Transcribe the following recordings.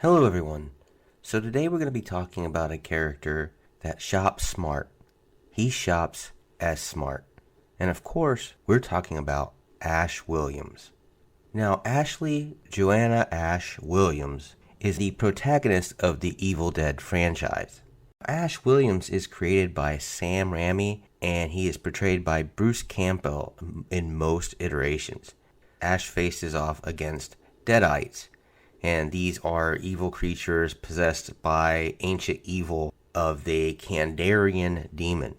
Hello everyone. So today we're going to be talking about a character that shops smart. He shops S-mart. And of course, we're talking about Ash Williams. Now, Ashley Joanna Ash Williams is the protagonist of the Evil Dead franchise. Ash Williams is created by Sam Raimi and he is portrayed by Bruce Campbell in most iterations. Ash faces off against Deadites, and these are evil creatures possessed by ancient evil of the Kandarian demon.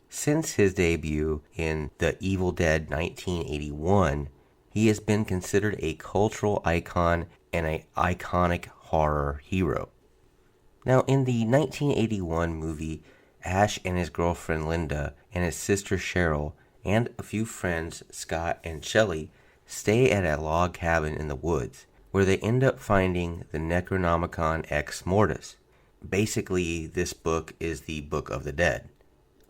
Since his debut in The Evil Dead 1981, he has been considered a cultural icon and an iconic horror hero. Now, in the 1981 movie, Ash and his girlfriend Linda and his sister Cheryl and a few friends, Scott and Shelley, stay at a log cabin in the woods, where they end up finding the Necronomicon Ex Mortis. Basically, this book is the Book of the Dead,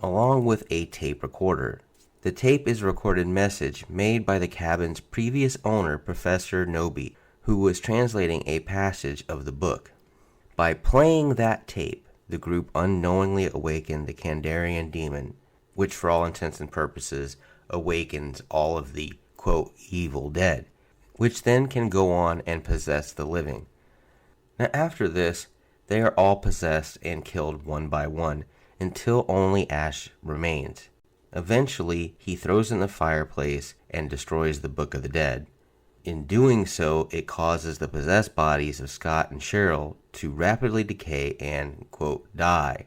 along with a tape recorder. The tape is a recorded message made by the cabin's previous owner, Professor Noby, who was translating a passage of the book. By playing that tape, the group unknowingly awakened the Kandarian demon, which for all intents and purposes awakens all of the, quote, evil dead, which then can go on and possess the living. Now after this, they are all possessed and killed one by one, until only Ash remains. Eventually, he throws in the fireplace and destroys the Book of the Dead. In doing so, it causes the possessed bodies of Scott and Cheryl to rapidly decay and, quote, die.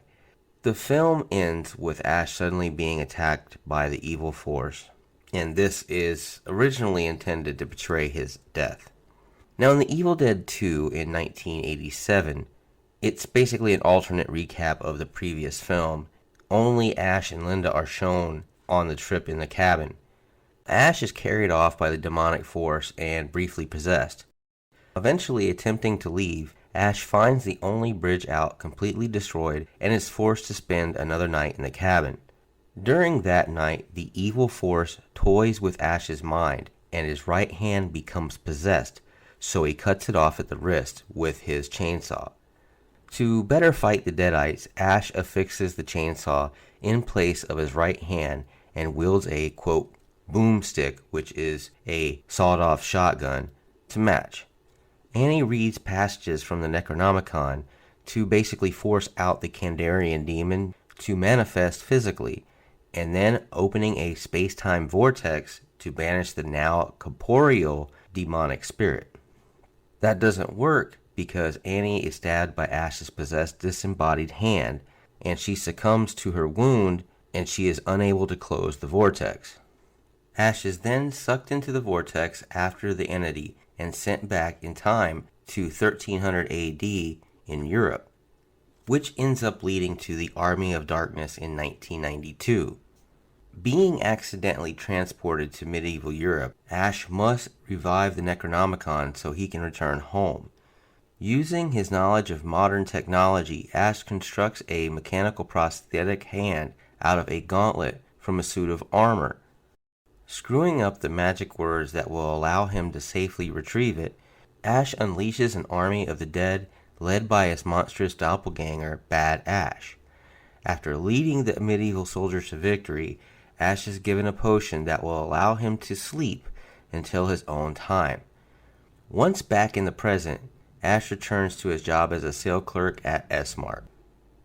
The film ends with Ash suddenly being attacked by the evil force, and this is originally intended to portray his death. Now in The Evil Dead 2 in 1987, it's basically an alternate recap of the previous film. Only Ash and Linda are shown on the trip in the cabin. Ash is carried off by the demonic force and briefly possessed. Eventually attempting to leave, Ash finds the only bridge out completely destroyed and is forced to spend another night in the cabin. During that night, the evil force toys with Ash's mind, and his right hand becomes possessed, so he cuts it off at the wrist with his chainsaw. To better fight the Deadites, Ash affixes the chainsaw in place of his right hand and wields a, quote, boomstick, which is a sawed-off shotgun, to match. And he reads passages from the Necronomicon to basically force out the Kandarian demon to manifest physically, and then opening a space-time vortex to banish the now corporeal demonic spirit. That doesn't work because Annie is stabbed by Ash's possessed disembodied hand, and she succumbs to her wound and she is unable to close the vortex. Ash is then sucked into the vortex after the entity and sent back in time to 1300 AD in Europe, which ends up leading to the Army of Darkness in 1992. Being accidentally transported to medieval Europe, Ash must revive the Necronomicon so he can return home. Using his knowledge of modern technology, Ash constructs a mechanical prosthetic hand out of a gauntlet from a suit of armor. Screwing up the magic words that will allow him to safely retrieve it, Ash unleashes an army of the dead led by his monstrous doppelganger, Bad Ash. After leading the medieval soldiers to victory, Ash is given a potion that will allow him to sleep until his own time. Once back in the present, Ash returns to his job as a sale clerk at S-mart.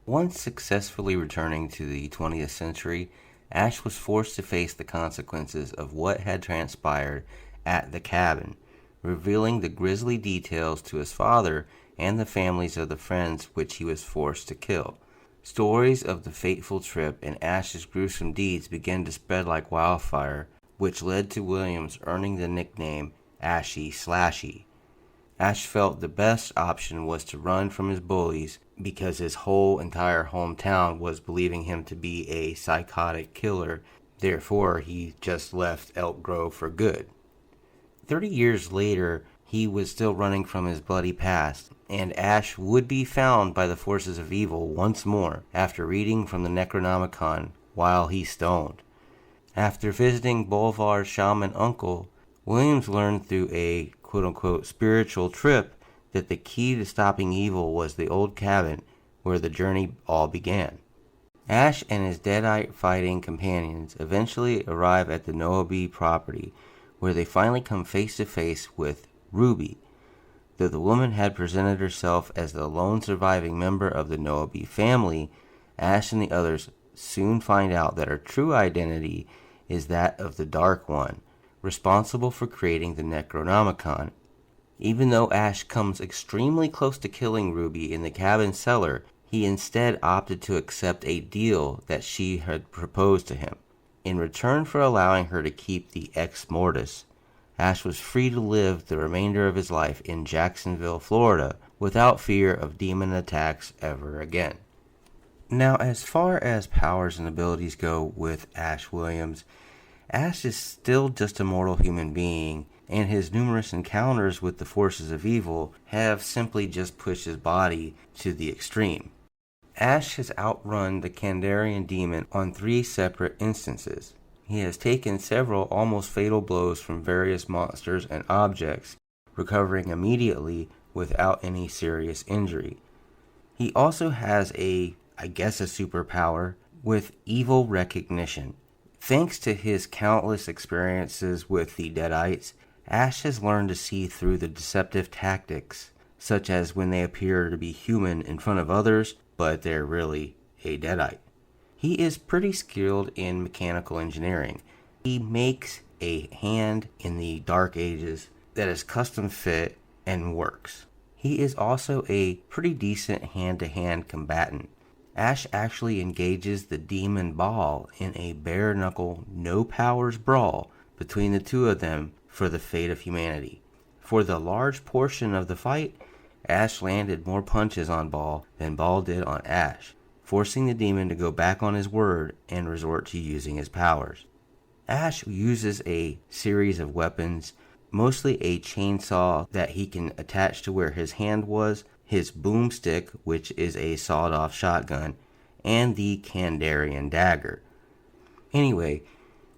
Once successfully returning to the 20th century, Ash was forced to face the consequences of what had transpired at the cabin, revealing the grisly details to his father and the families of the friends which he was forced to kill. Stories of the fateful trip and Ash's gruesome deeds began to spread like wildfire, which led to Williams earning the nickname Ashy Slashy. Ash felt the best option was to run from his bullies because his whole entire hometown was believing him to be a psychotic killer. Therefore, he just left Elk Grove for good. 30 years later, he was still running from his bloody past, and Ash would be found by the forces of evil once more after reading from the Necronomicon while he stoned. After visiting Bolivar's shaman uncle, Williams learned through a quote-unquote spiritual trip that the key to stopping evil was the old cabin where the journey all began. Ash and his Deadite fighting companions eventually arrive at the Noabe property, where they finally come face to face with Ruby. Though the woman had presented herself as the lone surviving member of the Noabe family, Ash and the others soon find out that her true identity is that of the Dark One, responsible for creating the Necronomicon. Even though Ash comes extremely close to killing Ruby in the cabin cellar, he instead opted to accept a deal that she had proposed to him. In return for allowing her to keep the Ex Mortis, Ash was free to live the remainder of his life in Jacksonville, Florida, without fear of demon attacks ever again. Now, as far as powers and abilities go with Ash Williams, Ash is still just a mortal human being, and his numerous encounters with the forces of evil have simply just pushed his body to the extreme. Ash has outrun the Kandarian demon on 3 separate instances. He has taken several almost fatal blows from various monsters and objects, recovering immediately without any serious injury. He also has a superpower with evil recognition. Thanks to his countless experiences with the Deadites, Ash has learned to see through the deceptive tactics, such as when they appear to be human in front of others, but they're really a Deadite. He is pretty skilled in mechanical engineering. He makes a hand in the Dark Ages that is custom fit and works. He is also a pretty decent hand-to-hand combatant. Ash actually engages the Demon Ball in a bare-knuckle, no-powers brawl between the two of them for the fate of humanity. For the large portion of the fight, Ash landed more punches on Ball than Ball did on Ash, forcing the demon to go back on his word and resort to using his powers. Ash uses a series of weapons, mostly a chainsaw that he can attach to where his hand was, his boomstick, which is a sawed-off shotgun, and the Kandarian dagger. Anyway,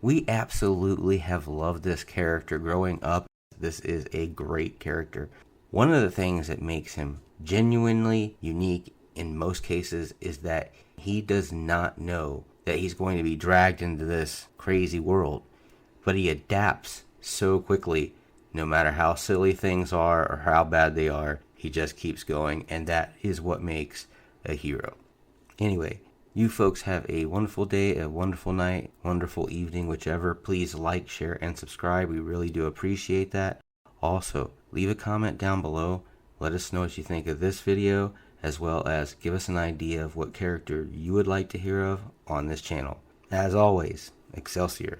we absolutely have loved this character growing up. This is a great character. One of the things that makes him genuinely unique in most cases is that he does not know that he's going to be dragged into this crazy world, but he adapts so quickly. No matter how silly things are or how bad they are, he just keeps going, and that is what makes a hero. Anyway, you folks have a wonderful day, a wonderful night, wonderful evening, whichever. Please like, share, and subscribe. We really do appreciate that. Also, leave a comment down below. Let us know what you think of this video, as well as give us an idea of what character you would like to hear of on this channel. As always, Excelsior.